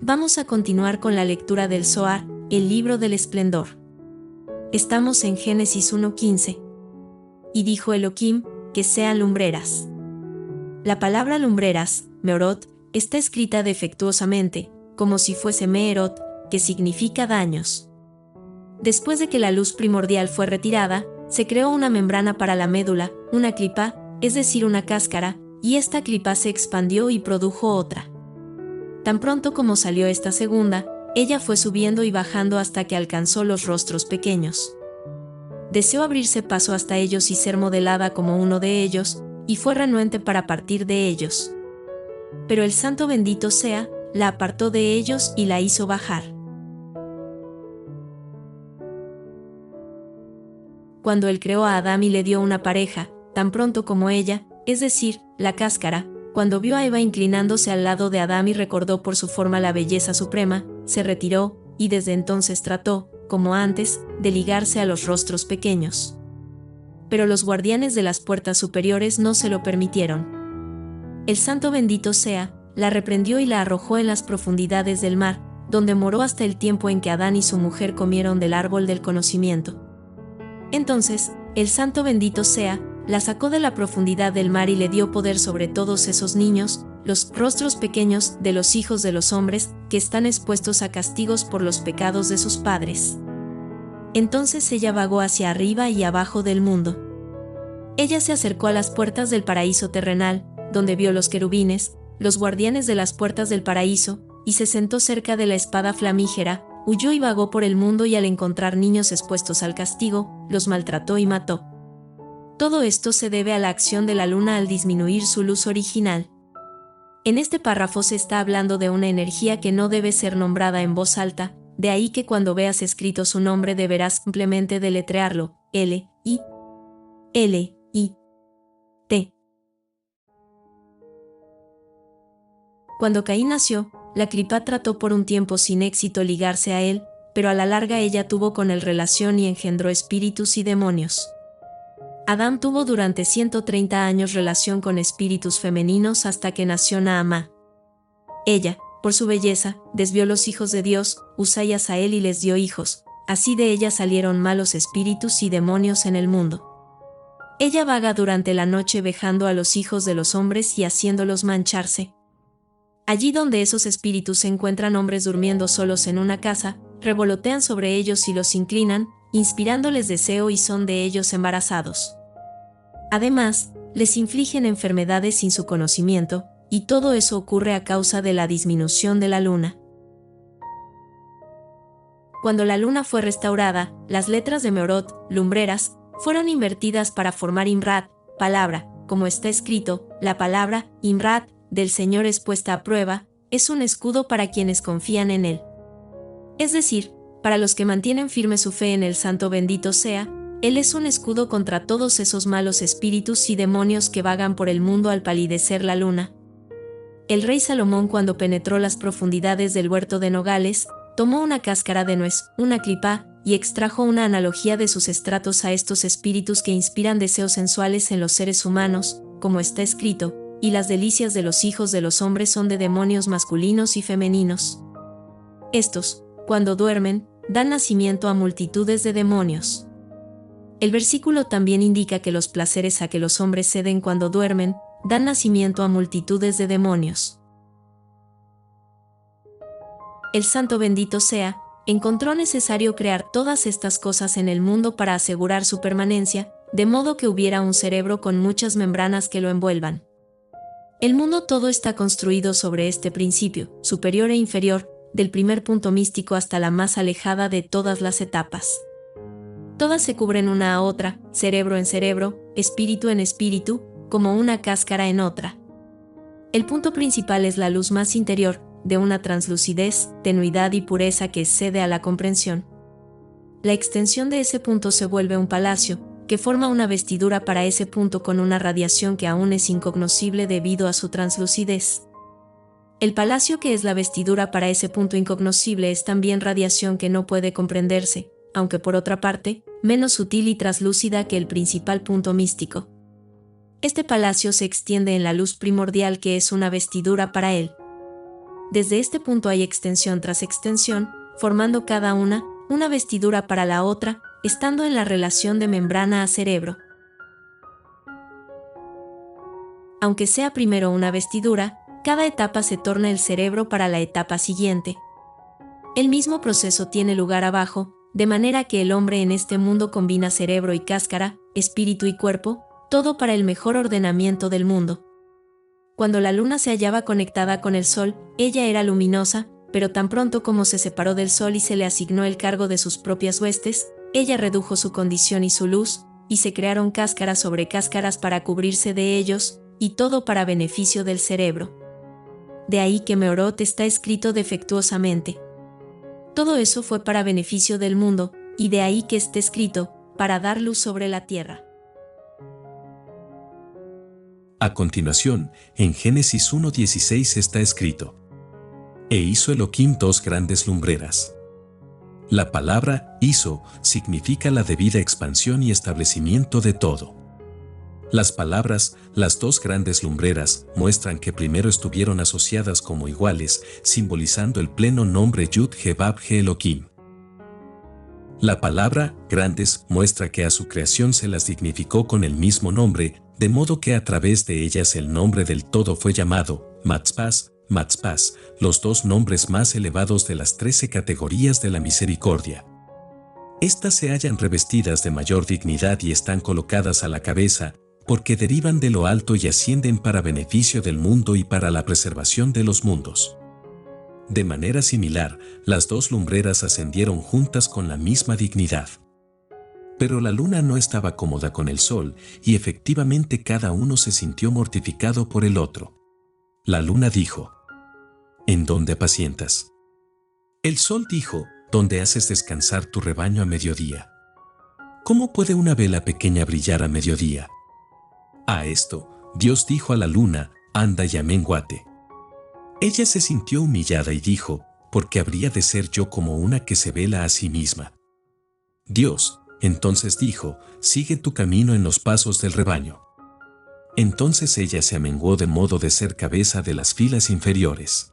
Vamos a continuar con la lectura del Zohar, el libro del esplendor. Estamos en Génesis 1:15. Y dijo Elohim, que sean lumbreras. La palabra lumbreras, meorot, está escrita defectuosamente, como si fuese meerot, que significa daños. Después de que la luz primordial fue retirada, se creó una membrana para la médula, una clipa, es decir, una cáscara, y esta clipa se expandió y produjo otra. Tan pronto como salió esta segunda, ella fue subiendo y bajando hasta que alcanzó los rostros pequeños. Deseó abrirse paso hasta ellos y ser modelada como uno de ellos, y fue renuente para partir de ellos. Pero el Santo bendito sea, la apartó de ellos y la hizo bajar. Cuando él creó a Adán y le dio una pareja, tan pronto como ella, es decir, la cáscara, cuando vio a Eva inclinándose al lado de Adán y recordó por su forma la belleza suprema, se retiró, y desde entonces trató, como antes, de ligarse a los rostros pequeños. Pero los guardianes de las puertas superiores no se lo permitieron. El Santo bendito sea, la reprendió y la arrojó en las profundidades del mar, donde moró hasta el tiempo en que Adán y su mujer comieron del árbol del conocimiento. Entonces, el Santo bendito sea, la sacó de la profundidad del mar y le dio poder sobre todos esos niños, los rostros pequeños de los hijos de los hombres, que están expuestos a castigos por los pecados de sus padres. Entonces ella vagó hacia arriba y abajo del mundo. Ella se acercó a las puertas del paraíso terrenal, donde vio los querubines, los guardianes de las puertas del paraíso, y se sentó cerca de la espada flamígera, huyó y vagó por el mundo y al encontrar niños expuestos al castigo, los maltrató y mató. Todo esto se debe a la acción de la luna al disminuir su luz original. En este párrafo se está hablando de una energía que no debe ser nombrada en voz alta, de ahí que cuando veas escrito su nombre deberás simplemente deletrearlo, L-I-L-I-T. Cuando Caín nació, la clipa trató por un tiempo sin éxito ligarse a él, pero a la larga ella tuvo con él relación y engendró espíritus y demonios. Adán tuvo durante 130 años relación con espíritus femeninos hasta que nació Naamá. Ella, por su belleza, desvió los hijos de Dios, Uzá y Asael y les dio hijos, así de ella salieron malos espíritus y demonios en el mundo. Ella vaga durante la noche vejando a los hijos de los hombres y haciéndolos mancharse. Allí donde esos espíritus se encuentran hombres durmiendo solos en una casa, revolotean sobre ellos y los inclinan, inspirándoles deseo y son de ellos embarazados. Además, les infligen enfermedades sin su conocimiento, y todo eso ocurre a causa de la disminución de la luna. Cuando la luna fue restaurada, las letras de Meorot, lumbreras, fueron invertidas para formar Imrat, palabra, como está escrito, la palabra, Imrat, del Señor es puesta a prueba, es un escudo para quienes confían en Él. Es decir, para los que mantienen firme su fe en el Santo bendito sea, Él es un escudo contra todos esos malos espíritus y demonios que vagan por el mundo al palidecer la luna. El rey Salomón, cuando penetró las profundidades del huerto de nogales, tomó una cáscara de nuez, una clipa, y extrajo una analogía de sus estratos a estos espíritus que inspiran deseos sensuales en los seres humanos, como está escrito, y las delicias de los hijos de los hombres son de demonios masculinos y femeninos. Estos, cuando duermen, dan nacimiento a multitudes de demonios. El versículo también indica que los placeres a que los hombres ceden cuando duermen, dan nacimiento a multitudes de demonios. El Santo bendito sea, encontró necesario crear todas estas cosas en el mundo para asegurar su permanencia, de modo que hubiera un cerebro con muchas membranas que lo envuelvan. El mundo todo está construido sobre este principio, superior e inferior, del primer punto místico hasta la más alejada de todas las etapas. Todas se cubren una a otra, cerebro en cerebro, espíritu en espíritu, como una cáscara en otra. El punto principal es la luz más interior, de una translucidez, tenuidad y pureza que excede a la comprensión. La extensión de ese punto se vuelve un palacio, que forma una vestidura para ese punto con una radiación que aún es incognoscible debido a su translucidez. El palacio que es la vestidura para ese punto incognoscible es también radiación que no puede comprenderse, aunque por otra parte, menos sutil y traslúcida que el principal punto místico. Este palacio se extiende en la luz primordial que es una vestidura para él. Desde este punto hay extensión tras extensión, formando cada una vestidura para la otra, estando en la relación de membrana a cerebro. Aunque sea primero una vestidura, cada etapa se torna el cerebro para la etapa siguiente. El mismo proceso tiene lugar abajo, de manera que el hombre en este mundo combina cerebro y cáscara, espíritu y cuerpo, todo para el mejor ordenamiento del mundo. Cuando la luna se hallaba conectada con el sol, ella era luminosa, pero tan pronto como se separó del sol y se le asignó el cargo de sus propias huestes, ella redujo su condición y su luz, y se crearon cáscaras sobre cáscaras para cubrirse de ellos, y todo para beneficio del cerebro. De ahí que Meorot está escrito defectuosamente. Todo eso fue para beneficio del mundo, y de ahí que esté escrito, para dar luz sobre la tierra. A continuación, en Génesis 1:16 está escrito: E hizo Elohim dos grandes lumbreras. La palabra hizo significa la debida expansión y establecimiento de todo. Las palabras, las dos grandes lumbreras, muestran que primero estuvieron asociadas como iguales, simbolizando el pleno nombre Yud-He-Vav-He Elohim. La palabra grandes muestra que a su creación se las dignificó con el mismo nombre, de modo que a través de ellas el nombre del todo fue llamado Matzpas, Matzpas, los dos nombres más elevados de las 13 categorías de la misericordia. Estas se hallan revestidas de mayor dignidad y están colocadas a la cabeza, porque derivan de lo alto y ascienden para beneficio del mundo y para la preservación de los mundos. De manera similar, las dos lumbreras ascendieron juntas con la misma dignidad. Pero la luna no estaba cómoda con el sol, y efectivamente cada uno se sintió mortificado por el otro. La luna dijo: ¿En dónde apacientas? El sol dijo: ¿Dónde haces descansar tu rebaño a mediodía? ¿Cómo puede una vela pequeña brillar a mediodía? A esto, Dios dijo a la luna: anda y amenguate. Ella se sintió humillada y dijo: ¿por qué habría de ser yo como una que se vela a sí misma? Dios entonces dijo: sigue tu camino en los pasos del rebaño. Entonces ella se amenguó de modo de ser cabeza de las filas inferiores.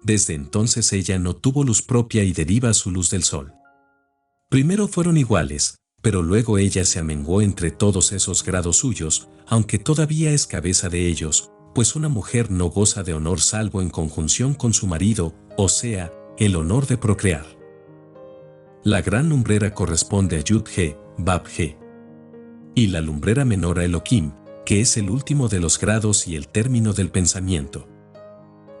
Desde entonces ella no tuvo luz propia y deriva su luz del sol. Primero fueron iguales, pero luego ella se amenguó entre todos esos grados suyos, aunque todavía es cabeza de ellos, pues una mujer no goza de honor salvo en conjunción con su marido, o sea, el honor de procrear. La gran lumbrera corresponde a Yud-He, Vav-He. Y la lumbrera menor a Elohim, que es el último de los grados y el término del pensamiento.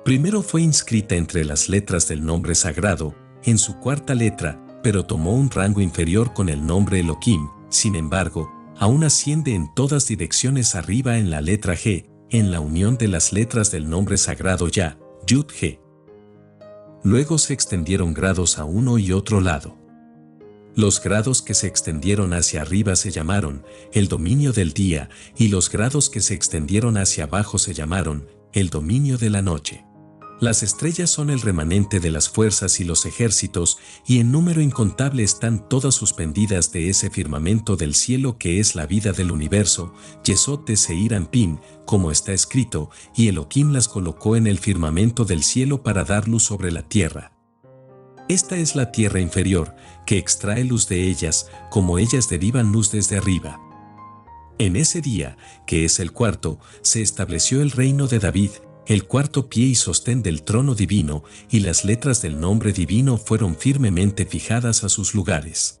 Primero fue inscrita entre las letras del nombre sagrado, en su cuarta letra, pero tomó un rango inferior con el nombre Elohim. Sin embargo, aún asciende en todas direcciones arriba en la letra G, en la unión de las letras del nombre sagrado Ya, Yud-He. Luego se extendieron grados a uno y otro lado. Los grados que se extendieron hacia arriba se llamaron el dominio del día, y los grados que se extendieron hacia abajo se llamaron el dominio de la noche. Las estrellas son el remanente de las fuerzas y los ejércitos, y en número incontable están todas suspendidas de ese firmamento del cielo que es la vida del universo, Yesod de Seir Anpin, como está escrito, y Elohim las colocó en el firmamento del cielo para dar luz sobre la tierra. Esta es la tierra inferior, que extrae luz de ellas, como ellas derivan luz desde arriba. En ese día, que es el cuarto, se estableció el reino de David, el cuarto pie y sostén del trono divino, y las letras del nombre divino fueron firmemente fijadas a sus lugares.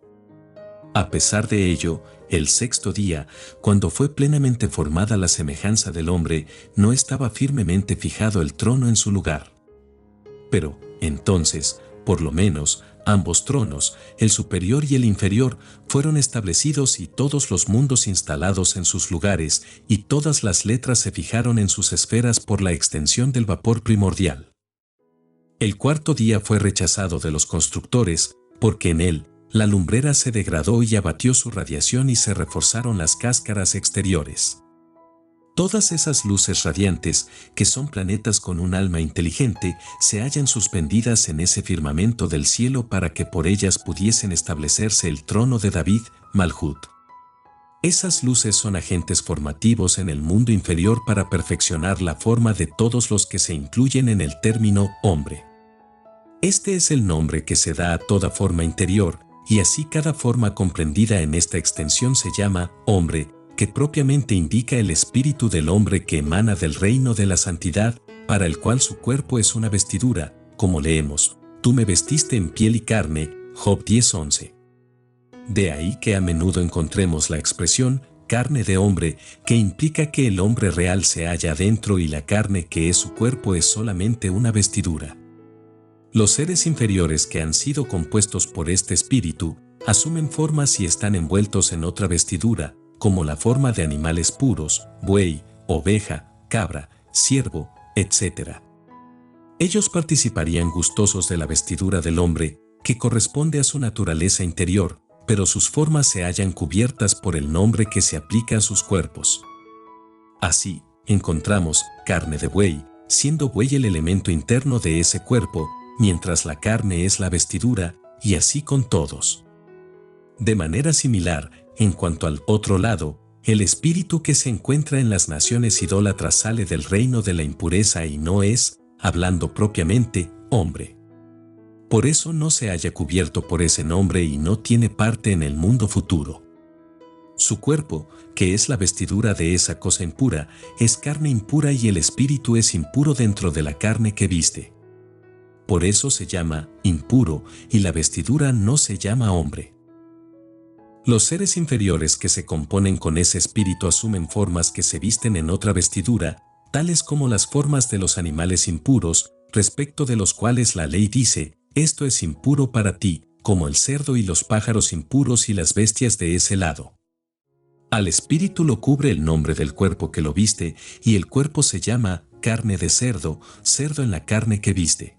A pesar de ello, el sexto día, cuando fue plenamente formada la semejanza del hombre, no estaba firmemente fijado el trono en su lugar. Pero, entonces, por lo menos, ambos tronos, el superior y el inferior, fueron establecidos y todos los mundos instalados en sus lugares, y todas las letras se fijaron en sus esferas por la extensión del vapor primordial. El cuarto día fue rechazado de los constructores, porque en él, la lumbrera se degradó y abatió su radiación y se reforzaron las cáscaras exteriores. Todas esas luces radiantes, que son planetas con un alma inteligente, se hallan suspendidas en ese firmamento del cielo para que por ellas pudiesen establecerse el trono de David, Malhut. Esas luces son agentes formativos en el mundo inferior para perfeccionar la forma de todos los que se incluyen en el término hombre. Este es el nombre que se da a toda forma interior, y así cada forma comprendida en esta extensión se llama hombre, que propiamente indica el espíritu del hombre que emana del reino de la santidad, para el cual su cuerpo es una vestidura, como leemos, tú me vestiste en piel y carne, Job 10:11. De ahí que a menudo encontremos la expresión carne de hombre, que implica que el hombre real se halla dentro y la carne que es su cuerpo es solamente una vestidura. Los seres inferiores que han sido compuestos por este espíritu asumen formas y están envueltos en otra vestidura, como la forma de animales puros, buey, oveja, cabra, ciervo, etc. Ellos participarían gustosos de la vestidura del hombre, que corresponde a su naturaleza interior, pero sus formas se hallan cubiertas por el nombre que se aplica a sus cuerpos. Así, encontramos carne de buey, siendo buey el elemento interno de ese cuerpo, mientras la carne es la vestidura, y así con todos. De manera similar, en cuanto al otro lado, el espíritu que se encuentra en las naciones idólatras sale del reino de la impureza y no es, hablando propiamente, hombre. Por eso no se halla cubierto por ese nombre y no tiene parte en el mundo futuro. Su cuerpo, que es la vestidura de esa cosa impura, es carne impura y el espíritu es impuro dentro de la carne que viste. Por eso se llama impuro y la vestidura no se llama hombre. Los seres inferiores que se componen con ese espíritu asumen formas que se visten en otra vestidura, tales como las formas de los animales impuros, respecto de los cuales la ley dice, esto es impuro para ti, como el cerdo y los pájaros impuros y las bestias de ese lado. Al espíritu lo cubre el nombre del cuerpo que lo viste, y el cuerpo se llama carne de cerdo, cerdo en la carne que viste.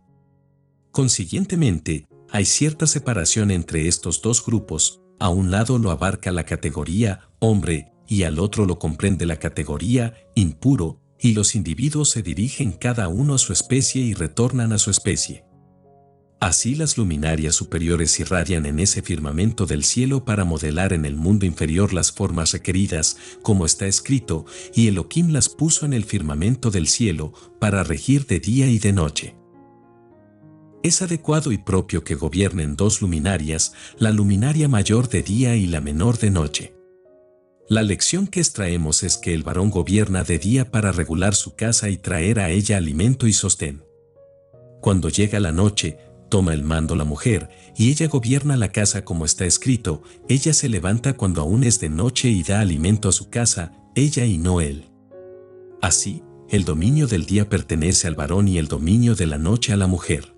Consiguientemente, hay cierta separación entre estos dos grupos, a un lado lo abarca la categoría hombre y al otro lo comprende la categoría impuro, y los individuos se dirigen cada uno a su especie y retornan a su especie. Así las luminarias superiores irradian en ese firmamento del cielo para modelar en el mundo inferior las formas requeridas, como está escrito, y Elohim las puso en el firmamento del cielo para regir de día y de noche. Es adecuado y propio que gobiernen dos luminarias, la luminaria mayor de día y la menor de noche. La lección que extraemos es que el varón gobierna de día para regular su casa y traer a ella alimento y sostén. Cuando llega la noche, toma el mando la mujer, y ella gobierna la casa como está escrito, ella se levanta cuando aún es de noche y da alimento a su casa, ella y no él. Así, el dominio del día pertenece al varón y el dominio de la noche a la mujer.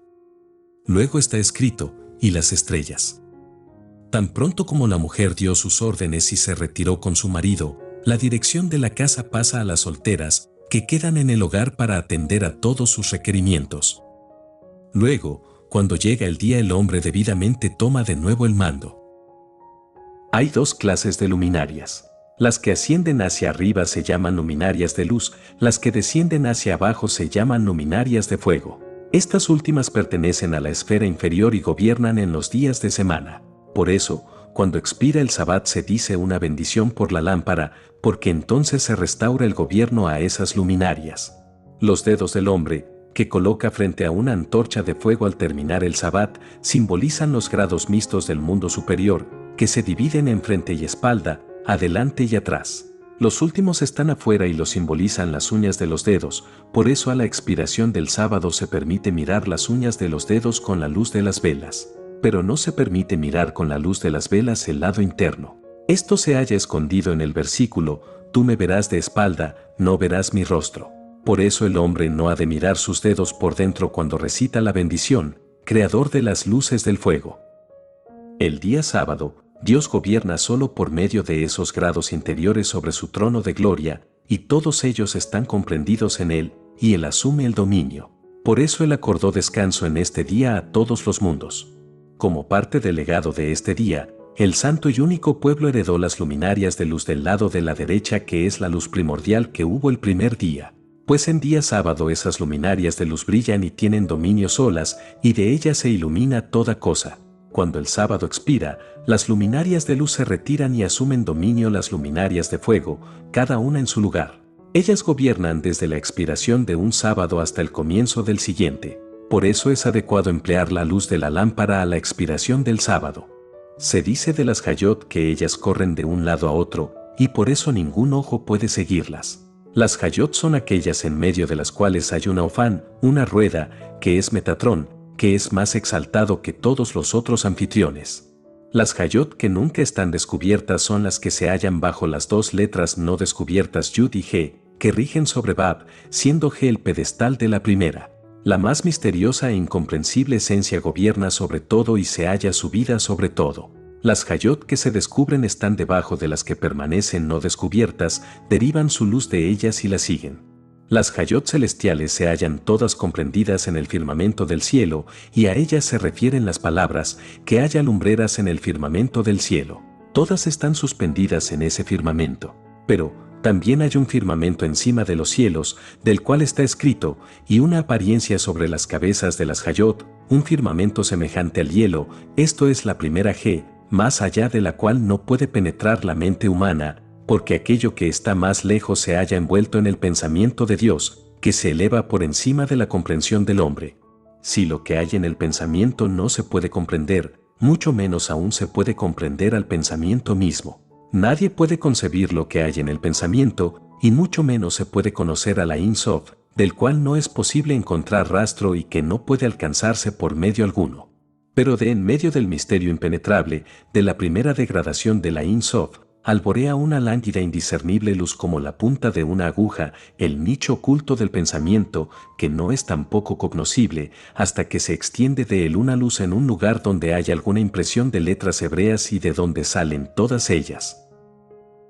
Luego está escrito, y las estrellas. Tan pronto como la mujer dio sus órdenes y se retiró con su marido, la dirección de la casa pasa a las solteras, que quedan en el hogar para atender a todos sus requerimientos. Luego, cuando llega el día, el hombre debidamente toma de nuevo el mando. Hay dos clases de luminarias. Las que ascienden hacia arriba se llaman luminarias de luz, las que descienden hacia abajo se llaman luminarias de fuego. Estas últimas pertenecen a la esfera inferior y gobiernan en los días de semana. Por eso, cuando expira el Sabbat se dice una bendición por la lámpara, porque entonces se restaura el gobierno a esas luminarias. Los dedos del hombre, que coloca frente a una antorcha de fuego al terminar el Sabbat, simbolizan los grados mixtos del mundo superior, que se dividen en frente y espalda, adelante y atrás. Los últimos están afuera y los simbolizan las uñas de los dedos, por eso a la expiración del sábado se permite mirar las uñas de los dedos con la luz de las velas, pero no se permite mirar con la luz de las velas el lado interno. Esto se halla escondido en el versículo, tú me verás de espalda, no verás mi rostro. Por eso el hombre no ha de mirar sus dedos por dentro cuando recita la bendición, creador de las luces del fuego. El día sábado, Dios gobierna solo por medio de esos grados interiores sobre su trono de gloria, y todos ellos están comprendidos en Él, y Él asume el dominio. Por eso Él acordó descanso en este día a todos los mundos. Como parte del legado de este día, el santo y único pueblo heredó las luminarias de luz del lado de la derecha, que es la luz primordial que hubo el primer día. Pues en día sábado esas luminarias de luz brillan y tienen dominio solas, y de ellas se ilumina toda cosa. cuando el sábado expira, las luminarias de luz se retiran y asumen dominio las luminarias de fuego, cada una en su lugar. Ellas gobiernan desde la expiración de un sábado hasta el comienzo del siguiente. Por eso es adecuado emplear la luz de la lámpara a la expiración del sábado. Se dice de las Hayot que ellas corren de un lado a otro, y por eso ningún ojo puede seguirlas. Las Hayot son aquellas en medio de las cuales hay una Ofán, una rueda, que es Metatrón, que es más exaltado que todos los otros anfitriones. Las Hayot que nunca están descubiertas son las que se hallan bajo las dos letras no descubiertas Yud y G, que rigen sobre Bab, siendo G el pedestal de la primera. La más misteriosa e incomprensible esencia gobierna sobre todo y se halla subida sobre todo. Las Hayot que se descubren están debajo de las que permanecen no descubiertas, derivan su luz de ellas y las siguen. Las Hayot celestiales se hallan todas comprendidas en el firmamento del cielo, y a ellas se refieren las palabras, que haya lumbreras en el firmamento del cielo. Todas están suspendidas en ese firmamento. Pero, también hay un firmamento encima de los cielos, del cual está escrito, y una apariencia sobre las cabezas de las Hayot, un firmamento semejante al hielo, esto es la primera G, más allá de la cual no puede penetrar la mente humana, porque aquello que está más lejos se halla envuelto en el pensamiento de Dios, que se eleva por encima de la comprensión del hombre. Si lo que hay en el pensamiento no se puede comprender, mucho menos aún se puede comprender al pensamiento mismo. Nadie puede concebir lo que hay en el pensamiento, y mucho menos se puede conocer a la Ein Sof, del cual no es posible encontrar rastro y que no puede alcanzarse por medio alguno. Pero de en medio del misterio impenetrable, de la primera degradación de la Ein Sof, alborea una lánguida indiscernible luz como la punta de una aguja, el nicho oculto del pensamiento, que no es tampoco cognoscible, hasta que se extiende de él una luz en un lugar donde hay alguna impresión de letras hebreas y de donde salen todas ellas.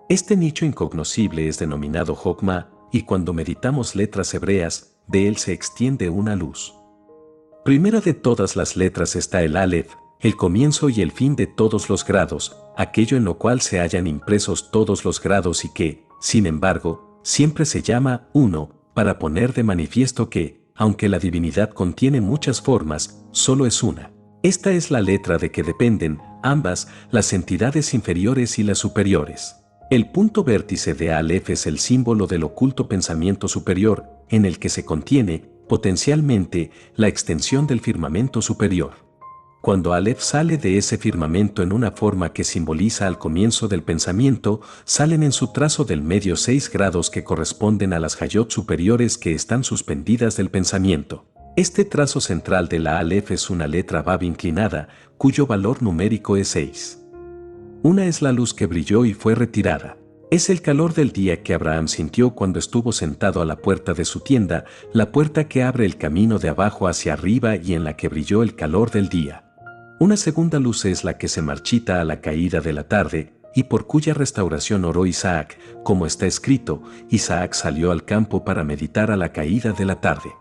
Este nicho incognoscible es denominado Jokma, y cuando meditamos letras hebreas, de él se extiende una luz. Primera de todas las letras está el Aleph, el comienzo y el fin de todos los grados, aquello en lo cual se hallan impresos todos los grados y que, sin embargo, siempre se llama uno, para poner de manifiesto que, aunque la divinidad contiene muchas formas, solo es una. Esta es la letra de que dependen, ambas, las entidades inferiores y las superiores. El punto vértice de Aleph es el símbolo del oculto pensamiento superior, en el que se contiene, potencialmente, la extensión del firmamento superior. Cuando Aleph sale de ese firmamento en una forma que simboliza al comienzo del pensamiento, salen en su trazo del medio 6 grados que corresponden a las Hayot superiores que están suspendidas del pensamiento. Este trazo central de la Aleph es una letra Bab inclinada, cuyo valor numérico es 6. Una es la luz que brilló y fue retirada. Es el calor del día que Abraham sintió cuando estuvo sentado a la puerta de su tienda, la puerta que abre el camino de abajo hacia arriba y en la que brilló el calor del día. Una segunda luz es la que se marchita a la caída de la tarde, y por cuya restauración oró Isaac, como está escrito, Isaac salió al campo para meditar a la caída de la tarde.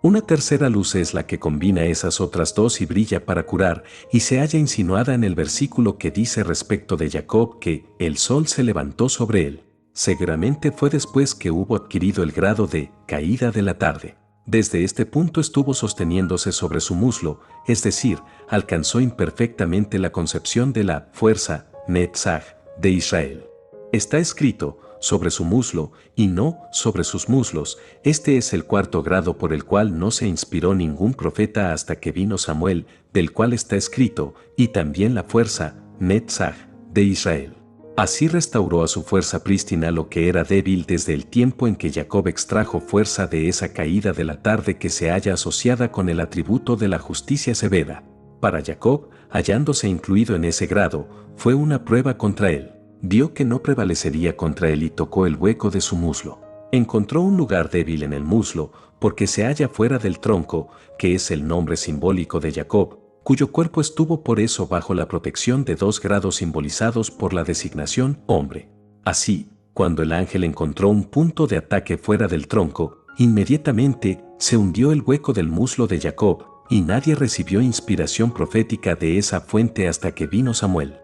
Una tercera luz es la que combina esas otras dos y brilla para curar, y se halla insinuada en el versículo que dice respecto de Jacob que el sol se levantó sobre él. Seguramente fue después que hubo adquirido el grado de caída de la tarde. Desde este punto estuvo sosteniéndose sobre su muslo, es decir, alcanzó imperfectamente la concepción de la fuerza, Netzach, de Israel. Está escrito, sobre su muslo, y no sobre sus muslos. Este es el cuarto grado por el cual no se inspiró ningún profeta hasta que vino Samuel, del cual está escrito, y también la fuerza, Netzach, de Israel. Así restauró a su fuerza prístina lo que era débil desde el tiempo en que Jacob extrajo fuerza de esa caída de la tarde que se halla asociada con el atributo de la justicia severa. Para Jacob, hallándose incluido en ese grado, fue una prueba contra él. Vio que no prevalecería contra él y tocó el hueco de su muslo. Encontró un lugar débil en el muslo, porque se halla fuera del tronco, que es el nombre simbólico de Jacob, cuyo cuerpo estuvo por eso bajo la protección de 2 grados simbolizados por la designación hombre. Así, cuando el ángel encontró un punto de ataque fuera del tronco, inmediatamente se hundió el hueco del muslo de Jacob, y nadie recibió inspiración profética de esa fuente hasta que vino Samuel.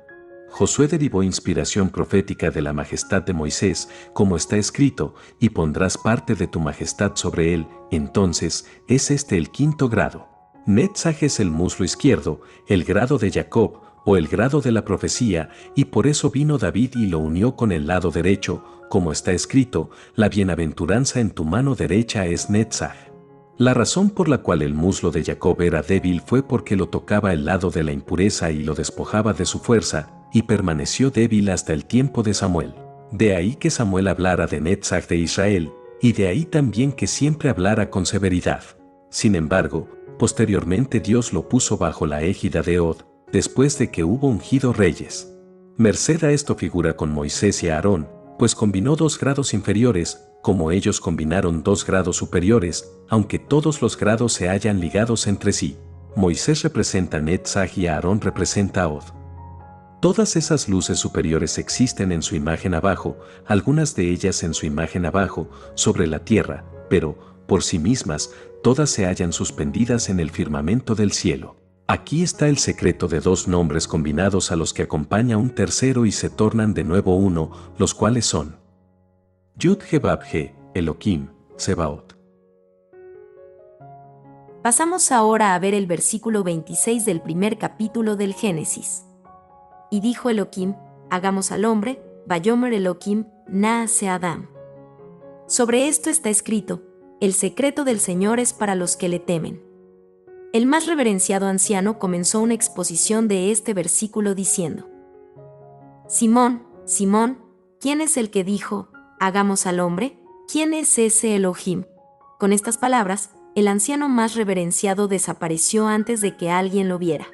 Josué derivó inspiración profética de la majestad de Moisés, como está escrito, y pondrás parte de tu majestad sobre él. Entonces, es este el 5º grado. Netzach es el muslo izquierdo, el grado de Jacob, o el grado de la profecía, y por eso vino David y lo unió con el lado derecho, como está escrito, la bienaventuranza en tu mano derecha es Netzach. La razón por la cual el muslo de Jacob era débil fue porque lo tocaba el lado de la impureza y lo despojaba de su fuerza, y permaneció débil hasta el tiempo de Samuel. De ahí que Samuel hablara de Netzach de Israel, y de ahí también que siempre hablara con severidad. Sin embargo, posteriormente Dios lo puso bajo la égida de Od, después de que hubo ungido reyes. Merced a esto figura con Moisés y Aarón, pues combinó 2 grados inferiores, como ellos combinaron 2 grados superiores, aunque todos los grados se hallan ligados entre sí. Moisés representa a Netzach y Aarón representa a Od. Todas esas luces superiores existen en su imagen abajo, algunas de ellas en su imagen abajo, sobre la tierra, pero, por sí mismas, todas se hallan suspendidas en el firmamento del cielo. Aquí está el secreto de 2 nombres combinados a los que acompaña un tercero y se tornan de nuevo uno, los cuales son Yud-He-Bab-He, Elohim, Sebaot. Pasamos ahora a ver el versículo 26 del primer capítulo del Génesis. Y dijo Elohim, hagamos al hombre, Vayomer Elohim, Naase Adam. Sobre esto está escrito, el secreto del Señor es para los que le temen. El más reverenciado anciano comenzó una exposición de este versículo diciendo: Simón, Simón, ¿quién es el que dijo, hagamos al hombre? ¿Quién es ese Elohim? Con estas palabras, el anciano más reverenciado desapareció antes de que alguien lo viera.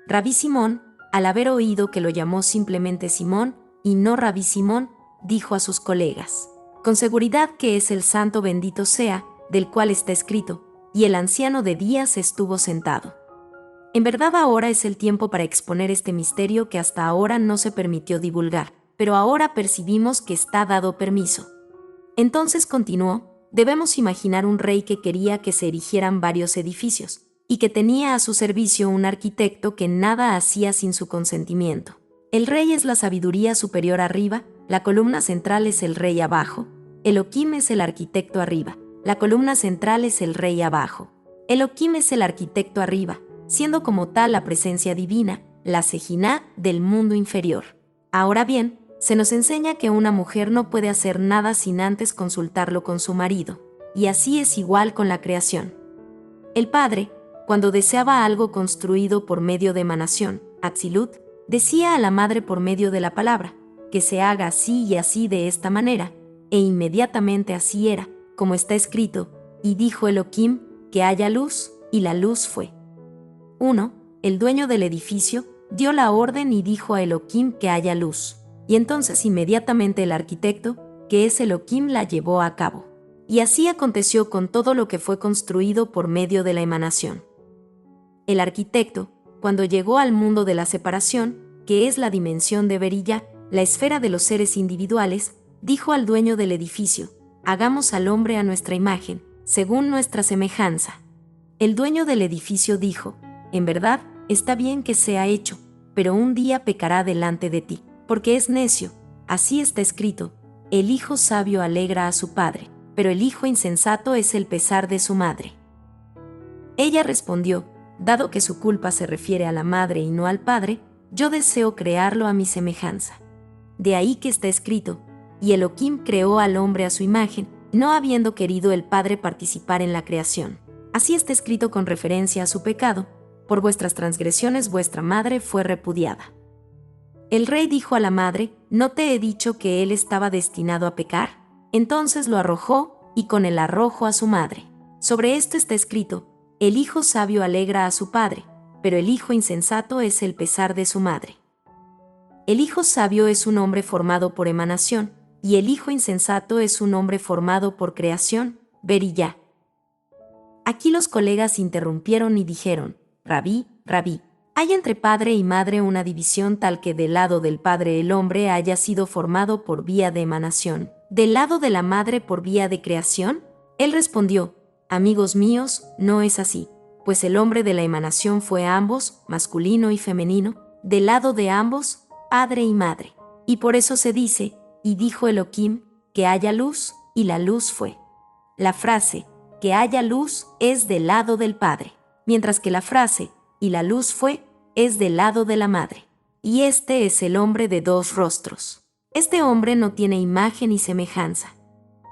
Rabí Simón, al haber oído que lo llamó simplemente Simón, y no Rabí Simón, dijo a sus colegas: con seguridad que es el santo bendito sea, del cual está escrito, y el anciano de días estuvo sentado. En verdad ahora es el tiempo para exponer este misterio que hasta ahora no se permitió divulgar, pero ahora percibimos que está dado permiso. Entonces continuó, debemos imaginar un rey que quería que se erigieran varios edificios, y que tenía a su servicio un arquitecto que nada hacía sin su consentimiento. El rey es la sabiduría superior arriba, la columna central es el rey abajo, Elohim es el arquitecto arriba, la columna central es el rey abajo. Elohim es el arquitecto arriba, siendo como tal la presencia divina, la Sejiná del mundo inferior. Ahora bien, se nos enseña que una mujer no puede hacer nada sin antes consultarlo con su marido, y así es igual con la creación. El Padre, cuando deseaba algo construido por medio de emanación, Atzilut, decía a la Madre por medio de la palabra, que se haga así y así de esta manera, e inmediatamente así era, como está escrito, y dijo Elohim, que haya luz, y la luz fue. 1. El dueño del edificio dio la orden y dijo a Elohim que haya luz, y entonces inmediatamente el arquitecto, que es Elohim, la llevó a cabo. Y así aconteció con todo lo que fue construido por medio de la emanación. El arquitecto, cuando llegó al mundo de la separación, que es la dimensión de Berilla, la esfera de los seres individuales, dijo al dueño del edificio, hagamos al hombre a nuestra imagen, según nuestra semejanza. El dueño del edificio dijo, en verdad, está bien que sea hecho, pero un día pecará delante de ti, porque es necio, así está escrito, el hijo sabio alegra a su padre, pero el hijo insensato es el pesar de su madre. Ella respondió, dado que su culpa se refiere a la madre y no al padre, yo deseo crearlo a mi semejanza. De ahí que está escrito, y Elohim creó al hombre a su imagen, no habiendo querido el Padre participar en la creación. Así está escrito con referencia a su pecado, por vuestras transgresiones vuestra madre fue repudiada. El rey dijo a la madre, ¿no te he dicho que él estaba destinado a pecar? Entonces lo arrojó, y con el arrojo a su madre. Sobre esto está escrito, el hijo sabio alegra a su padre, pero el hijo insensato es el pesar de su madre. El hijo sabio es un hombre formado por emanación, y el hijo insensato es un hombre formado por creación, Berillá. Aquí los colegas interrumpieron y dijeron, Rabí, Rabí, ¿hay entre padre y madre una división tal que del lado del padre el hombre haya sido formado por vía de emanación, del lado de la madre por vía de creación? Él respondió, amigos míos, no es así, pues el hombre de la emanación fue ambos, masculino y femenino, del lado de ambos, padre y madre. Y por eso se dice, y dijo Elohim, que haya luz, y la luz fue. La frase, que haya luz, es del lado del Padre. mientras que la frase, y la luz fue, es del lado de la madre. Y este es el hombre de dos rostros. Este hombre no tiene imagen y semejanza.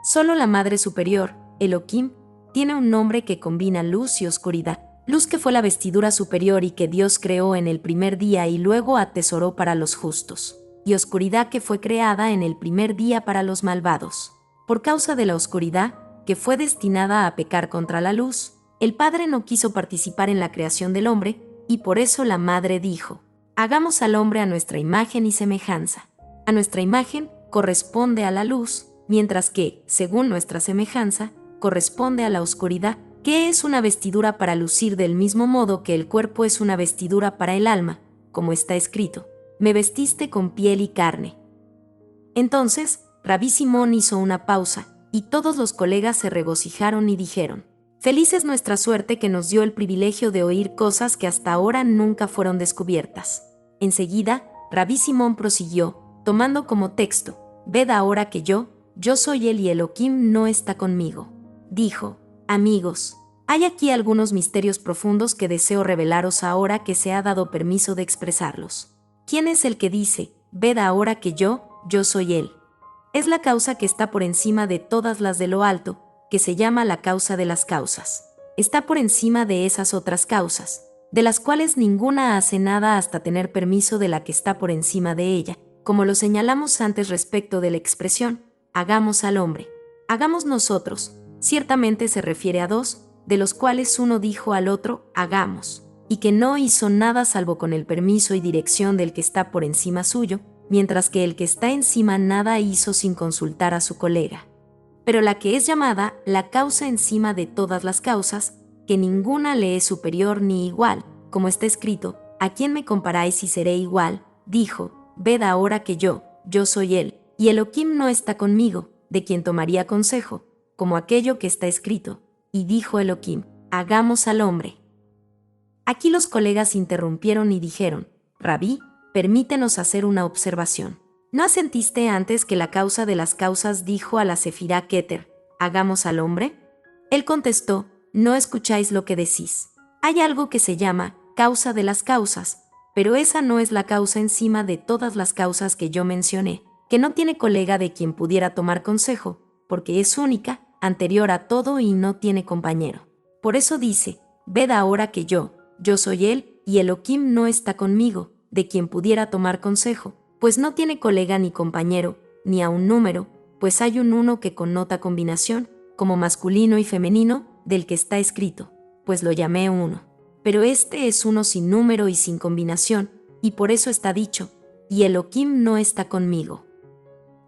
Solo la Madre Superior, Elohim, tiene un nombre que combina luz y oscuridad. Luz que fue la vestidura superior y que Dios creó en el primer día y luego atesoró para los justos. Y oscuridad que fue creada en el primer día para los malvados. Por causa de la oscuridad, que fue destinada a pecar contra la luz, el Padre no quiso participar en la creación del hombre, y por eso la Madre dijo: hagamos al hombre a nuestra imagen y semejanza. A nuestra imagen corresponde a la luz, mientras que, según nuestra semejanza, corresponde a la oscuridad, que es una vestidura para lucir del mismo modo que el cuerpo es una vestidura para el alma, como está escrito: me vestiste con piel y carne. Entonces, Rabí Simón hizo una pausa, y todos los colegas se regocijaron y dijeron: feliz es nuestra suerte que nos dio el privilegio de oír cosas que hasta ahora nunca fueron descubiertas. Enseguida, Rabí Simón prosiguió, tomando como texto: ved ahora que yo soy él y Elohim no está conmigo. Dijo: amigos, hay aquí algunos misterios profundos que deseo revelaros ahora que se ha dado permiso de expresarlos. ¿Quién es el que dice, ved ahora que yo soy él? Es la causa que está por encima de todas las de lo alto, que se llama la causa de las causas. Está por encima de esas otras causas, de las cuales ninguna hace nada hasta tener permiso de la que está por encima de ella, como lo señalamos antes respecto de la expresión, hagamos al hombre. Hagamos nosotros, ciertamente se refiere a dos, de los cuales uno dijo al otro, hagamos, y que no hizo nada salvo con el permiso y dirección del que está por encima suyo, mientras que el que está encima nada hizo sin consultar a su colega. Pero la que es llamada la causa encima de todas las causas, que ninguna le es superior ni igual, como está escrito, ¿a quién me comparáis y seré igual? Dijo: ved ahora que yo soy él, y Elohim no está conmigo, de quien tomaría consejo, como aquello que está escrito. Y dijo Elohim: hagamos al hombre. Aquí los colegas interrumpieron y dijeron: Rabí, permítenos hacer una observación. ¿No asentiste antes que la causa de las causas dijo a la Sefirá Keter: hagamos al hombre? Él contestó: no escucháis lo que decís. Hay algo que se llama causa de las causas, pero esa no es la causa encima de todas las causas que yo mencioné, que no tiene colega de quien pudiera tomar consejo, porque es única, anterior a todo y no tiene compañero. Por eso dice: ved ahora que yo soy él, y Elohim no está conmigo, de quien pudiera tomar consejo, pues no tiene colega ni compañero, ni aun número, pues hay un uno que connota combinación, como masculino y femenino, del que está escrito, pues lo llamé uno. Pero este es uno sin número y sin combinación, y por eso está dicho: y Elohim no está conmigo.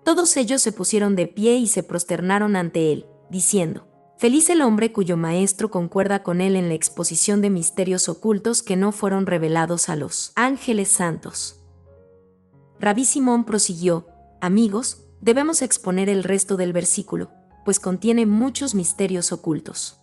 Todos ellos se pusieron de pie y se prosternaron ante él, diciendo: feliz el hombre cuyo maestro concuerda con él en la exposición de misterios ocultos que no fueron revelados a los ángeles santos. Rabí Simón prosiguió: amigos, debemos exponer el resto del versículo, pues contiene muchos misterios ocultos.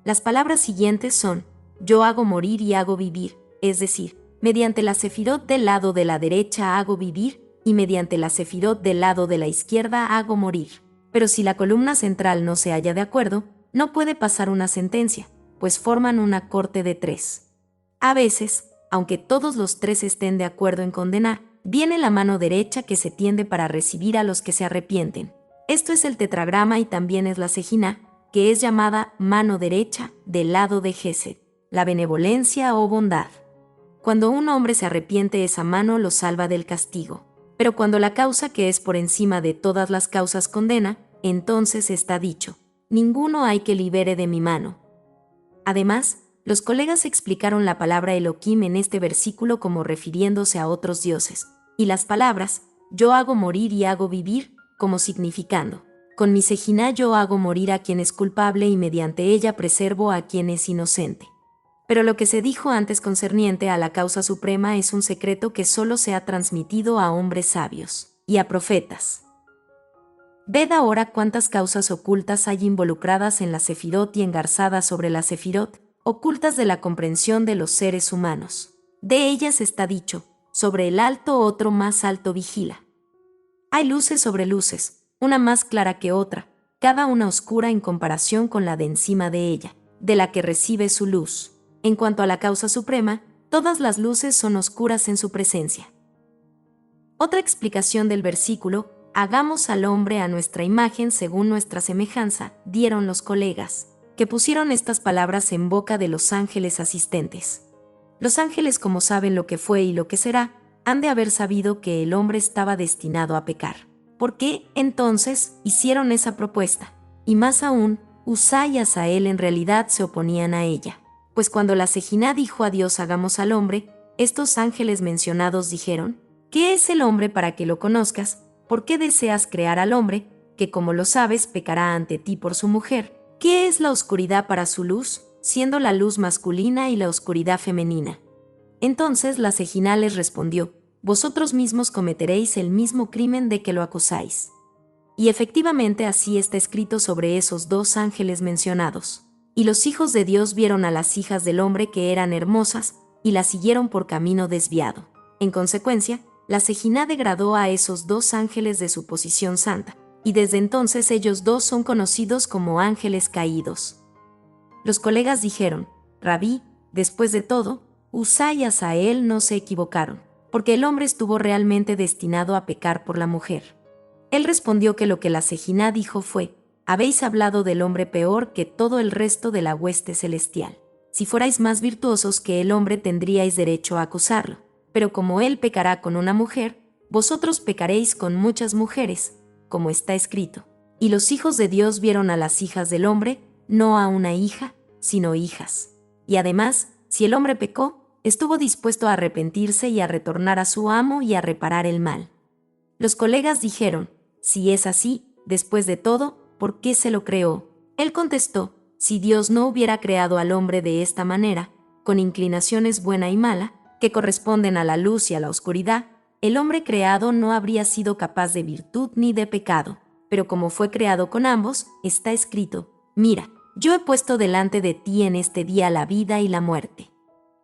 Las palabras siguientes son: yo hago morir y hago vivir, es decir, mediante la sefirot del lado de la derecha hago vivir, y mediante la sefirot del lado de la izquierda hago morir. Pero si la columna central no se halla de acuerdo, no puede pasar una sentencia, pues forman una corte de tres. A veces, aunque todos los tres estén de acuerdo en condenar, viene la mano derecha que se tiende para recibir a los que se arrepienten. Esto es el tetragrama y también es la sejiná, que es llamada mano derecha del lado de Gesed, la benevolencia o bondad. Cuando un hombre se arrepiente, esa mano lo salva del castigo. Pero cuando la causa que es por encima de todas las causas condena, entonces está dicho: ninguno hay que libere de mi mano. Además, los colegas explicaron la palabra Elohim en este versículo como refiriéndose a otros dioses, y las palabras yo hago morir y hago vivir como significando: con mi sejiná yo hago morir a quien es culpable y mediante ella preservo a quien es inocente. Pero lo que se dijo antes concerniente a la causa suprema es un secreto que solo se ha transmitido a hombres sabios y a profetas. Ved ahora cuántas causas ocultas hay involucradas en la sefirot y engarzadas sobre la sefirot, ocultas de la comprensión de los seres humanos. De ellas está dicho: sobre el alto otro más alto vigila. Hay luces sobre luces, una más clara que otra, cada una oscura en comparación con la de encima de ella, de la que recibe su luz. En cuanto a la causa suprema, todas las luces son oscuras en su presencia. Otra explicación del versículo, hagamos al hombre a nuestra imagen según nuestra semejanza, dieron los colegas, que pusieron estas palabras en boca de los ángeles asistentes. Los ángeles, como saben lo que fue y lo que será, han de haber sabido que el hombre estaba destinado a pecar. ¿Por qué, entonces, hicieron esa propuesta? Y más aún, Uzá y Asael en realidad se oponían a ella. Pues cuando la Sejiná dijo a Dios hagamos al hombre, estos ángeles mencionados dijeron, ¿qué es el hombre para que lo conozcas? ¿Por qué deseas crear al hombre, que como lo sabes pecará ante ti por su mujer? ¿Qué es la oscuridad para su luz, siendo la luz masculina y la oscuridad femenina? Entonces la Sejiná les respondió, vosotros mismos cometeréis el mismo crimen de que lo acusáis. Y efectivamente así está escrito sobre esos dos ángeles mencionados. Y los hijos de Dios vieron a las hijas del hombre que eran hermosas, y las siguieron por camino desviado. En consecuencia, la Sejiná degradó a esos dos ángeles de su posición santa, y desde entonces ellos dos son conocidos como ángeles caídos. Los colegas dijeron, Rabí, después de todo, Uzá y Asael no se equivocaron, porque el hombre estuvo realmente destinado a pecar por la mujer. Él respondió que lo que la Sejiná dijo fue, habéis hablado del hombre peor que todo el resto de la hueste celestial. Si fuerais más virtuosos que el hombre tendríais derecho a acusarlo, pero como él pecará con una mujer, vosotros pecaréis con muchas mujeres, como está escrito. Y los hijos de Dios vieron a las hijas del hombre, no a una hija, sino hijas. Y además, si el hombre pecó, estuvo dispuesto a arrepentirse y a retornar a su amo y a reparar el mal. Los colegas dijeron, si es así, después de todo, ¿por qué se lo creó? Él contestó, si Dios no hubiera creado al hombre de esta manera, con inclinaciones buena y mala, que corresponden a la luz y a la oscuridad, el hombre creado no habría sido capaz de virtud ni de pecado. Pero como fue creado con ambos, está escrito, mira, yo he puesto delante de ti en este día la vida y la muerte.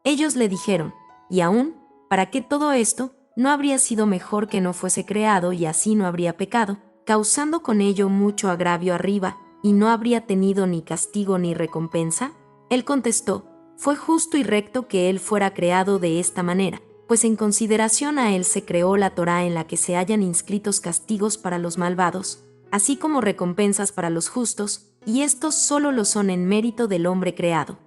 Ellos le dijeron, y aún, ¿para qué todo esto? ¿No habría sido mejor que no fuese creado y así no habría pecado, causando con ello mucho agravio arriba, y no habría tenido ni castigo ni recompensa? Él contestó, fue justo y recto que él fuera creado de esta manera, pues en consideración a él se creó la Torá en la que se hallan inscritos castigos para los malvados, así como recompensas para los justos, y estos solo lo son en mérito del hombre creado.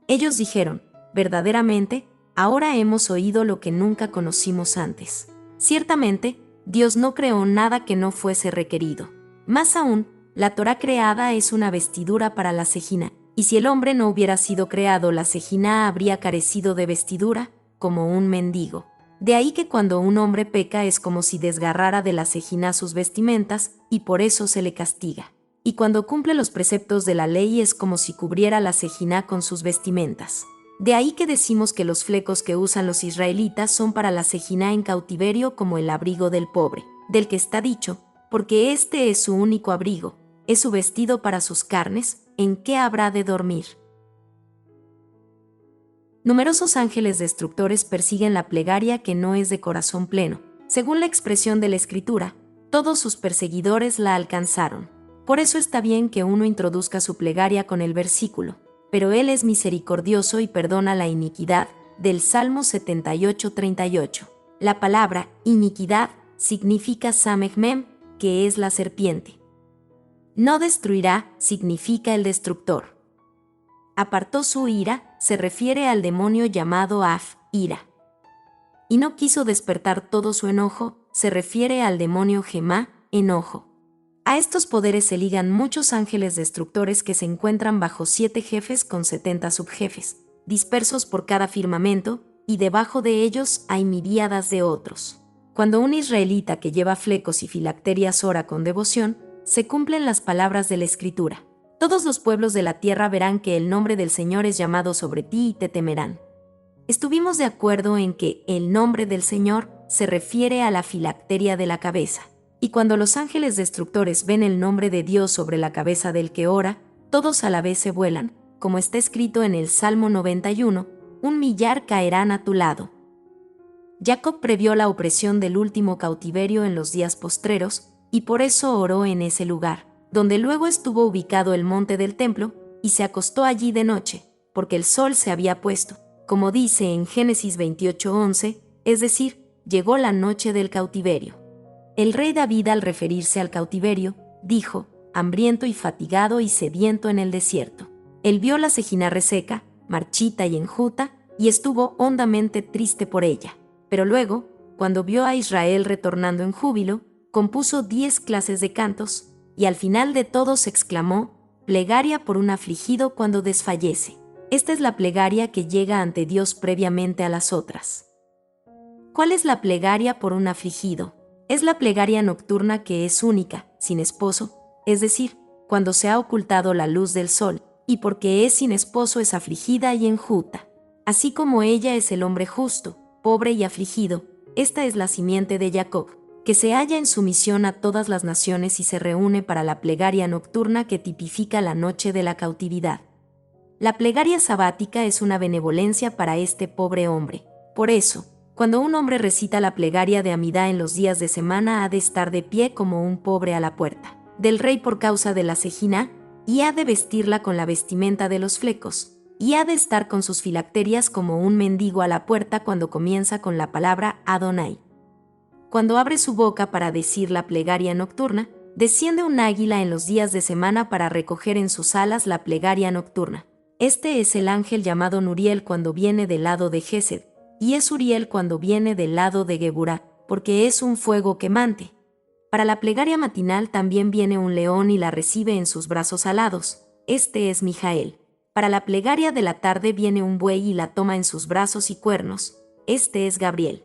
Ellos dijeron, verdaderamente, ahora hemos oído lo que nunca conocimos antes. Ciertamente, Dios no creó nada que no fuese requerido. Más aún, la Torá creada es una vestidura para la Sejiná, y si el hombre no hubiera sido creado, la Sejiná habría carecido de vestidura, como un mendigo. De ahí que cuando un hombre peca es como si desgarrara de la Sejiná sus vestimentas, y por eso se le castiga. Y cuando cumple los preceptos de la ley es como si cubriera la Sejiná con sus vestimentas. De ahí que decimos que los flecos que usan los israelitas son para la Sejiná en cautiverio como el abrigo del pobre, del que está dicho, porque este es su único abrigo, es su vestido para sus carnes, ¿en qué habrá de dormir? Numerosos ángeles destructores persiguen la plegaria que no es de corazón pleno. Según la expresión de la Escritura, todos sus perseguidores la alcanzaron. Por eso está bien que uno introduzca su plegaria con el versículo, pero Él es misericordioso y perdona la iniquidad, del Salmo 78:38. La palabra iniquidad significa Samech-Mem, que es la serpiente. No destruirá significa el destructor. Apartó su ira se refiere al demonio llamado Af, ira. Y no quiso despertar todo su enojo se refiere al demonio Gemá, enojo. A estos poderes se ligan muchos ángeles destructores que se encuentran bajo 7 jefes con 70 subjefes, dispersos por cada firmamento, y debajo de ellos hay miríadas de otros. Cuando un israelita que lleva flecos y filacterias ora con devoción, se cumplen las palabras de la Escritura. Todos los pueblos de la tierra verán que el nombre del Señor es llamado sobre ti y te temerán. Estuvimos de acuerdo en que el nombre del Señor se refiere a la filacteria de la cabeza. Y cuando los ángeles destructores ven el nombre de Dios sobre la cabeza del que ora, todos a la vez se vuelan, como está escrito en el Salmo 91, 1.000.000 caerán a tu lado. Jacob previó la opresión del último cautiverio en los días postreros, y por eso oró en ese lugar, donde luego estuvo ubicado el monte del templo, y se acostó allí de noche, porque el sol se había puesto, como dice en Génesis 28:11, es decir, llegó la noche del cautiverio. El rey David, al referirse al cautiverio, dijo, hambriento y fatigado y sediento en el desierto. Él vio la cejina reseca, marchita y enjuta, y estuvo hondamente triste por ella. Pero luego, cuando vio a Israel retornando en júbilo, compuso 10 clases de cantos, y al final de todos exclamó, plegaria por un afligido cuando desfallece. Esta es la plegaria que llega ante Dios previamente a las otras. ¿Cuál es la plegaria por un afligido? Es la plegaria nocturna que es única, sin esposo, es decir, cuando se ha ocultado la luz del sol, y porque es sin esposo es afligida y enjuta. Así como ella es el hombre justo, pobre y afligido, esta es la simiente de Jacob, que se halla en sumisión a todas las naciones y se reúne para la plegaria nocturna que tipifica la noche de la cautividad. La plegaria sabática es una benevolencia para este pobre hombre. Por eso, cuando un hombre recita la plegaria de Amidá en los días de semana, ha de estar de pie como un pobre a la puerta del rey por causa de la cejina, y ha de vestirla con la vestimenta de los flecos, y ha de estar con sus filacterias como un mendigo a la puerta cuando comienza con la palabra Adonai. Cuando abre su boca para decir la plegaria nocturna, desciende un águila en los días de semana para recoger en sus alas la plegaria nocturna. Este es el ángel llamado Nuriel cuando viene del lado de Gesed, y es Uriel cuando viene del lado de Geburá, porque es un fuego quemante. Para la plegaria matinal también viene un león y la recibe en sus brazos alados. Este es Mijael. Para la plegaria de la tarde viene un buey y la toma en sus brazos y cuernos. Este es Gabriel.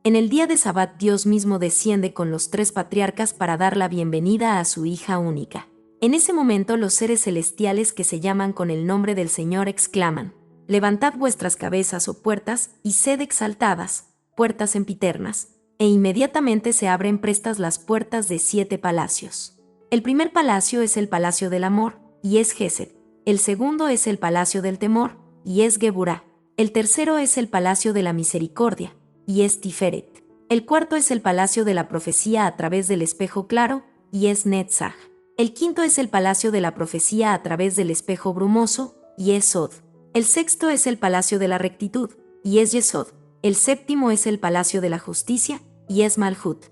En el día de Sabbat Dios mismo desciende con los 3 patriarcas para dar la bienvenida a su hija única. En ese momento los seres celestiales que se llaman con el nombre del Señor exclaman, levantad vuestras cabezas, oh puertas, y sed exaltadas, puertas sempiternas. E inmediatamente se abren prestas las puertas de 7 palacios. El primer palacio es el palacio del amor, y es Gesed. El segundo es el palacio del temor, y es Geburá. El tercero es el palacio de la misericordia, y es Tiferet. El cuarto es el palacio de la profecía a través del espejo claro, y es Netzach. El quinto es el palacio de la profecía a través del espejo brumoso, y es Sod. El sexto es el palacio de la rectitud, y es Yesod. El séptimo es el palacio de la justicia, y es Malhut.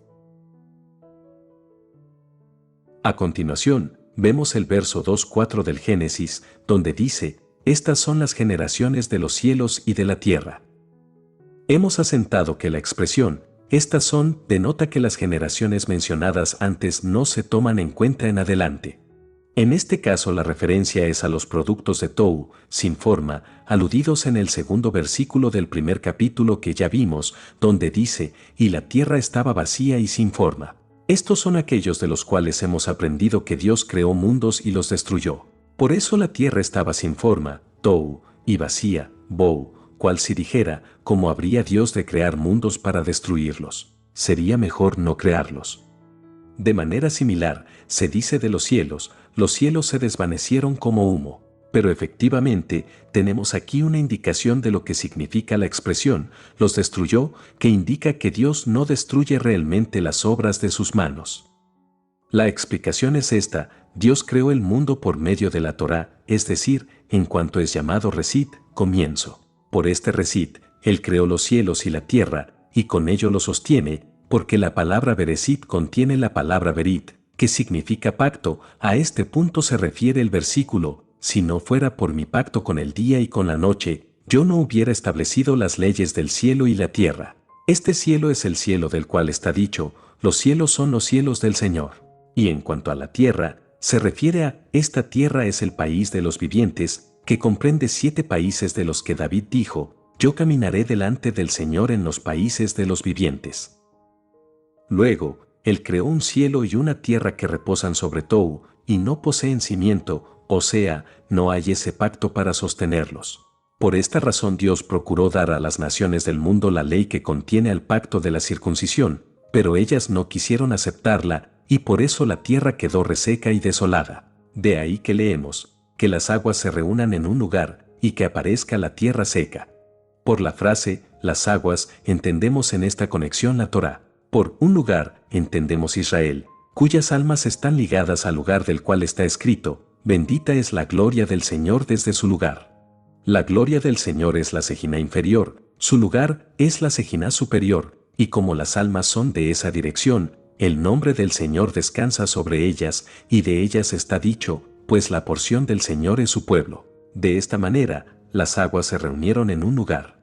A continuación, vemos el verso 2:4 del Génesis, donde dice, estas son las generaciones de los cielos y de la tierra. Hemos asentado que la expresión, estas son, denota que las generaciones mencionadas antes no se toman en cuenta en adelante. En este caso la referencia es a los productos de Tohu, sin forma, aludidos en el segundo versículo del primer capítulo que ya vimos, donde dice, y la tierra estaba vacía y sin forma. Estos son aquellos de los cuales hemos aprendido que Dios creó mundos y los destruyó. Por eso la tierra estaba sin forma, Tohu, y vacía, Bohu, cual si dijera, ¿cómo habría Dios de crear mundos para destruirlos? Sería mejor no crearlos. De manera similar, se dice de los cielos se desvanecieron como humo, pero efectivamente, tenemos aquí una indicación de lo que significa la expresión, los destruyó, que indica que Dios no destruye realmente las obras de sus manos. La explicación es esta, Dios creó el mundo por medio de la Torá, es decir, en cuanto es llamado Resit, comienzo. Por este Resit, Él creó los cielos y la tierra, y con ello lo sostiene, porque la palabra Beresit contiene la palabra Berit, que significa pacto. A este punto se refiere el versículo, si no fuera por mi pacto con el día y con la noche, yo no hubiera establecido las leyes del cielo y la tierra. Este cielo es el cielo del cual está dicho, los cielos son los cielos del Señor. Y en cuanto a la tierra, se refiere a, esta tierra es el país de los vivientes, que comprende 7 países de los que David dijo, yo caminaré delante del Señor en los países de los vivientes. Luego, Él creó un cielo y una tierra que reposan sobre Tohu, y no poseen cimiento, o sea, no hay ese pacto para sostenerlos. Por esta razón Dios procuró dar a las naciones del mundo la ley que contiene el pacto de la circuncisión, pero ellas no quisieron aceptarla, y por eso la tierra quedó reseca y desolada. De ahí que leemos, que las aguas se reúnan en un lugar, y que aparezca la tierra seca. Por la frase, las aguas, entendemos en esta conexión la Torá. Por un lugar, entendemos Israel, cuyas almas están ligadas al lugar del cual está escrito, bendita es la gloria del Señor desde su lugar. La gloria del Señor es la Sejina inferior, su lugar es la Sejina superior, y como las almas son de esa dirección, el nombre del Señor descansa sobre ellas, y de ellas está dicho, pues la porción del Señor es su pueblo. De esta manera, las aguas se reunieron en un lugar.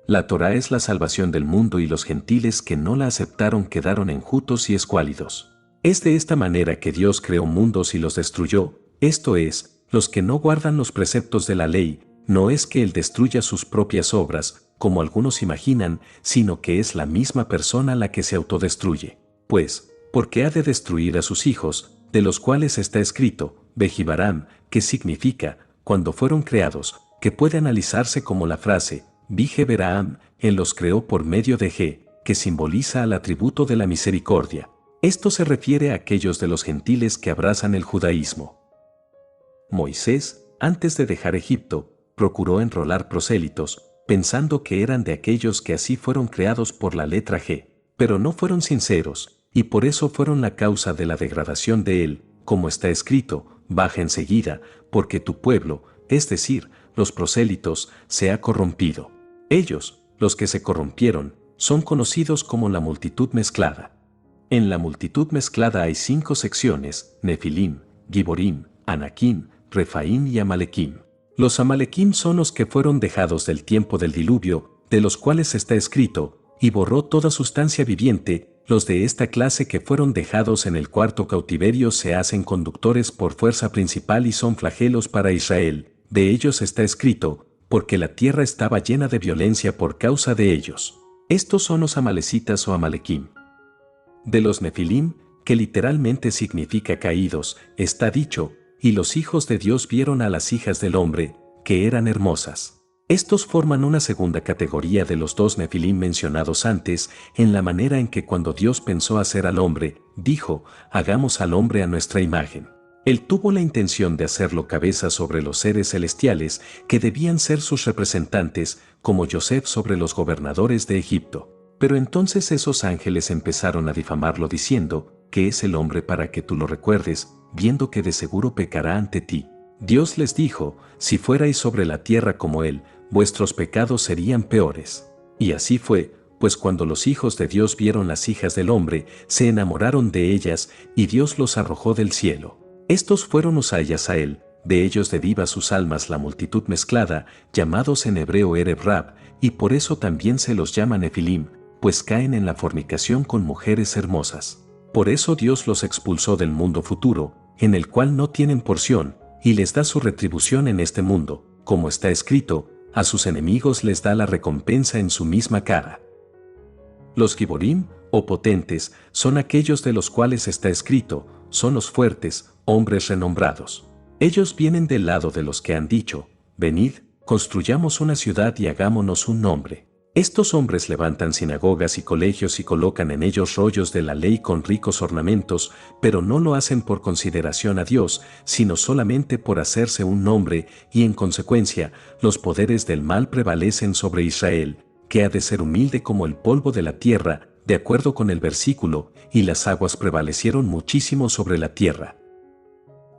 La Torá es la salvación del mundo y los gentiles que no la aceptaron quedaron enjutos y escuálidos. Es de esta manera que Dios creó mundos y los destruyó, esto es, los que no guardan los preceptos de la ley, no es que Él destruya sus propias obras, como algunos imaginan, sino que es la misma persona la que se autodestruye. Pues, ¿por qué ha de destruir a sus hijos, de los cuales está escrito, Bejibaram, que significa, cuando fueron creados, que puede analizarse como la frase, Bije-Beraam, Él los creó por medio de G, que simboliza al atributo de la misericordia. Esto se refiere a aquellos de los gentiles que abrazan el judaísmo. Moisés, antes de dejar Egipto, procuró enrolar prosélitos, pensando que eran de aquellos que así fueron creados por la letra G, pero no fueron sinceros, y por eso fueron la causa de la degradación de él, como está escrito, baja enseguida, porque tu pueblo, es decir, los prosélitos, se ha corrompido. Ellos, los que se corrompieron, son conocidos como la multitud mezclada. En la multitud mezclada hay 5 secciones, Nefilim, Giborim, Anakim, Refaim y Amalequim. Los Amalequim son los que fueron dejados del tiempo del diluvio, de los cuales está escrito, y borró toda sustancia viviente. Los de esta clase que fueron dejados en el cuarto cautiverio se hacen conductores por fuerza principal y son flagelos para Israel. De ellos está escrito, porque la tierra estaba llena de violencia por causa de ellos. Estos son los amalecitas o amalequim. De los nefilim, que literalmente significa caídos, está dicho, y los hijos de Dios vieron a las hijas del hombre, que eran hermosas. Estos forman una segunda categoría de los 2 nefilim mencionados antes, en la manera en que cuando Dios pensó hacer al hombre, dijo, hagamos al hombre a nuestra imagen. Él tuvo la intención de hacerlo cabeza sobre los seres celestiales, que debían ser sus representantes, como Joseph sobre los gobernadores de Egipto. Pero entonces esos ángeles empezaron a difamarlo diciendo, ¿qué es el hombre para que tú lo recuerdes, viendo que de seguro pecará ante ti? Dios les dijo, si fuerais sobre la tierra como él, vuestros pecados serían peores. Y así fue, pues cuando los hijos de Dios vieron las hijas del hombre, se enamoraron de ellas, y Dios los arrojó del cielo. Estos fueron Usa y Asael, de ellos deriva sus almas la multitud mezclada, llamados en hebreo Ereb Rab, y por eso también se los llama Nefilim, pues caen en la fornicación con mujeres hermosas. Por eso Dios los expulsó del mundo futuro, en el cual no tienen porción, y les da su retribución en este mundo, como está escrito, a sus enemigos les da la recompensa en su misma cara. Los Giborim, o potentes, son aquellos de los cuales está escrito, son los fuertes, hombres renombrados. Ellos vienen del lado de los que han dicho, venid, construyamos una ciudad y hagámonos un nombre. Estos hombres levantan sinagogas y colegios y colocan en ellos rollos de la ley con ricos ornamentos, pero no lo hacen por consideración a Dios, sino solamente por hacerse un nombre, y en consecuencia, los poderes del mal prevalecen sobre Israel, que ha de ser humilde como el polvo de la tierra, de acuerdo con el versículo, y las aguas prevalecieron muchísimo sobre la tierra.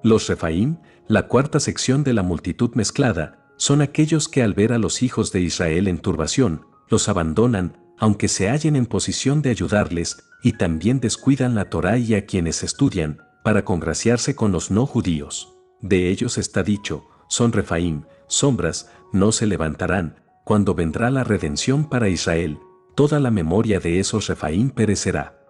Los Refaim, la cuarta sección de la multitud mezclada, son aquellos que al ver a los hijos de Israel en turbación, los abandonan, aunque se hallen en posición de ayudarles, y también descuidan la Torá y a quienes estudian, para congraciarse con los no judíos. De ellos está dicho, son Refaim, sombras, no se levantarán, cuando vendrá la redención para Israel, toda la memoria de esos Refaim perecerá.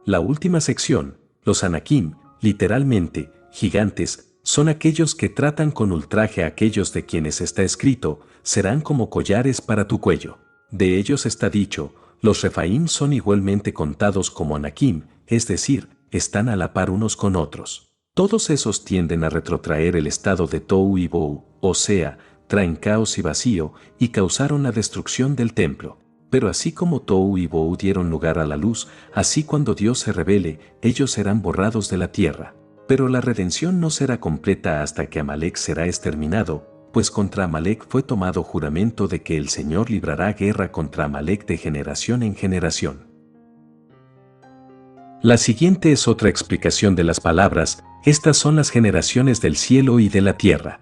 La última sección, los Anakim, literalmente, gigantes, son aquellos que tratan con ultraje a aquellos de quienes está escrito, serán como collares para tu cuello. De ellos está dicho, los Refaim son igualmente contados como Anakim, es decir, están a la par unos con otros. Todos esos tienden a retrotraer el estado de Tohu y Bohu, o sea, traen caos y vacío, y causaron la destrucción del templo. Pero así como Tohu y Bohu dieron lugar a la luz, así cuando Dios se revele, ellos serán borrados de la tierra. Pero la redención no será completa hasta que Amalek será exterminado, pues contra Amalek fue tomado juramento de que el Señor librará guerra contra Amalek de generación en generación. La siguiente es otra explicación de las palabras, estas son las generaciones del cielo y de la tierra.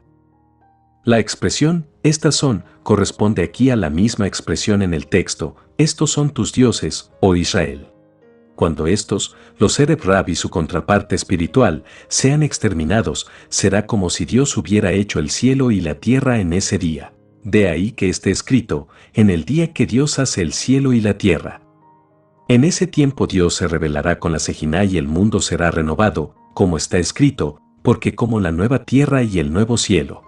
La expresión, estas son, corresponde aquí a la misma expresión en el texto, estos son tus dioses, oh Israel. Cuando estos, los Ereb Rab y su contraparte espiritual, sean exterminados, será como si Dios hubiera hecho el cielo y la tierra en ese día. De ahí que esté escrito, en el día que Dios hace el cielo y la tierra. En ese tiempo Dios se revelará con la Sejina y el mundo será renovado, como está escrito, porque como la nueva tierra y el nuevo cielo.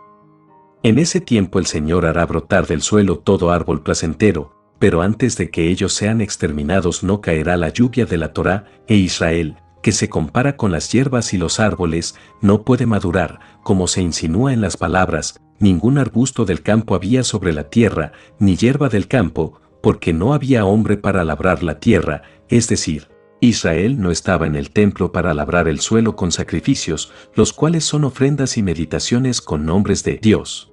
En ese tiempo el Señor hará brotar del suelo todo árbol placentero, pero antes de que ellos sean exterminados no caerá la lluvia de la Torá, e Israel, que se compara con las hierbas y los árboles, no puede madurar, como se insinúa en las palabras, ningún arbusto del campo había sobre la tierra, ni hierba del campo, porque no había hombre para labrar la tierra, es decir, Israel no estaba en el templo para labrar el suelo con sacrificios, los cuales son ofrendas y meditaciones con nombres de Dios.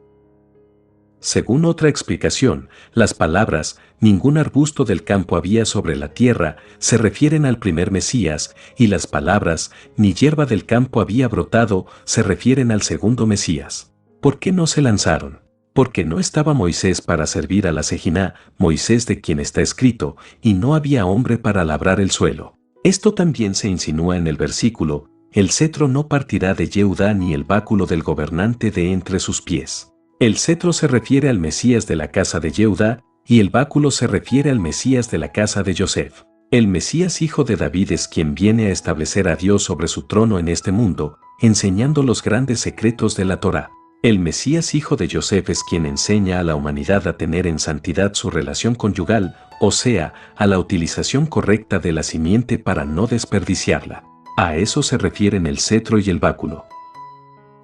Según otra explicación, las palabras, ningún arbusto del campo había sobre la tierra, se refieren al primer Mesías, y las palabras, ni hierba del campo había brotado, se refieren al segundo Mesías. ¿Por qué no se lanzaron? Porque no estaba Moisés para servir a la Sejina, Moisés de quien está escrito, y no había hombre para labrar el suelo. Esto también se insinúa en el versículo, el cetro no partirá de Yehudá ni el báculo del gobernante de entre sus pies. El cetro se refiere al Mesías de la casa de Yehudá, y el báculo se refiere al Mesías de la casa de Yosef. El Mesías hijo de David es quien viene a establecer a Dios sobre su trono en este mundo, enseñando los grandes secretos de la Torá. El Mesías hijo de Yosef es quien enseña a la humanidad a tener en santidad su relación conyugal, o sea, a la utilización correcta de la simiente para no desperdiciarla. A eso se refieren el cetro y el báculo.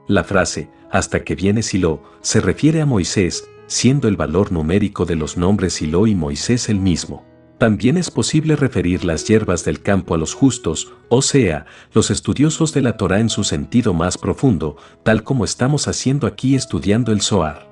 La frase, hasta que viene Silo, se refiere a Moisés, siendo el valor numérico de los nombres Silo y Moisés el mismo. También es posible referir las hierbas del campo a los justos, o sea, los estudiosos de la Torá en su sentido más profundo, tal como estamos haciendo aquí estudiando el Zohar.